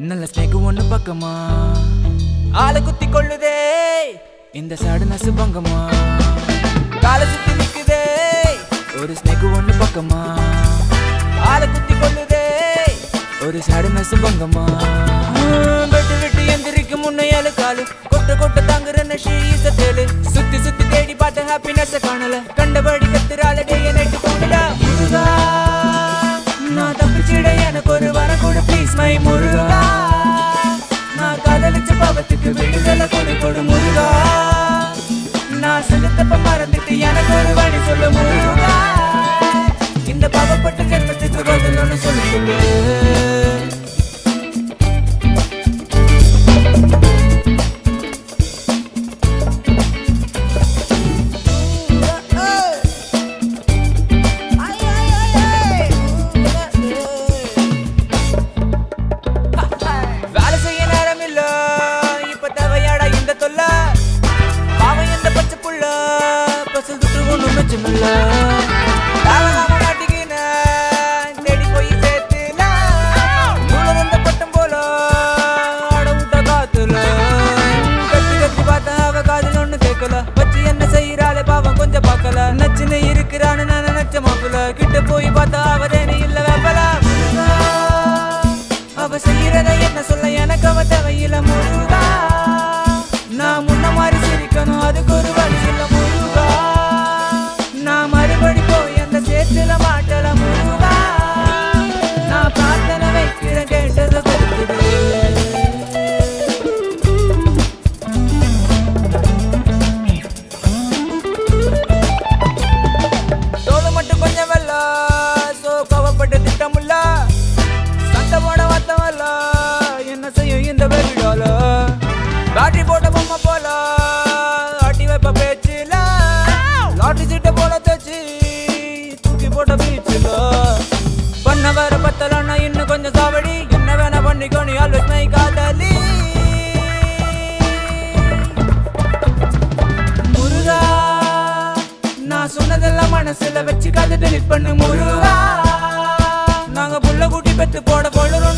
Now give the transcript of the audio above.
நல்ல ஸ்னேக் ஒண்ணு பக்கமா ஆளை குத்தி கொள்ளுதே இந்த சாடு நசு பங்கமா காலை சுத்தி நிக்குதே ஒரு ஸ்னேக் ஒண்ணு பக்கமா ஆளை குத்தி கொள்ளுதே ஒரு சாடு நசு பங்கமா வெட்டு வெட்டு எந்திரிக்கு முன்ன ஏழு காலு கொட்ட கொட்ட தாங்குற நஷீச தேடு சுத்தி சுத்தி தேடி பார்த்த ஹாப்பினஸ் காணல கண்டபடி கத்துறால டே நைட்டு போடுடா முருகா நான் தப்பிச்சிட எனக்கு ஒரு வரம் கொடு ப்ளீஸ் மை முருகா நான் காதலிச்ச பாவத்துக்கு விடுதலை கொடு முருகா நான் செலுத்தப்ப மறந்துட்டு எனக்கு ஒரு வழி சொல்லு முருகா இந்த பாவப்பட்ட ஜென்மத்துக்கு பதில் ஒன்று சொல்லு நச்சுன்னு இருக்கிறான்னு நான் நினைச்ச மாப்பிள்ள கிட்ட போய் பார்த்தா அவதேனே இல்ல வேப்பல அவ செய்யறத என்ன சொல்ல எனக்கு அவ தேவையில்ல முருகா நான் முன்ன மாதிரி சிரிக்கணும் அதுக்கு ஒரு வழி இல்ல முருகா நான் மறுபடி போய் அந்த சேத்துல மாட்டல முருகா நான் பிரார்த்தனை வைக்கிறேன் கேட்டதை கொடுக்குது என்ன செய்யும் இந்த வெறிடால பேட்டரி போட்ட பொம்மை போல ஆட்டி வைப்ப பேச்சுல லாட்டரி சீட்டை போல தச்சு தூக்கி போட்ட பீச்சுல பண்ண வேற பத்தலன்னா இன்னும் கொஞ்சம் சாவடி என்ன வேணா பண்ணிக்கோ நீ ஆல்வேஸ் மை காதலி முருகா நான் சொன்னதெல்லாம் மனசுல வச்சு காது டெலிட் பண்ணு முருகா நாங்க புள்ள கூட்டி பெத்து போட போடுறோம்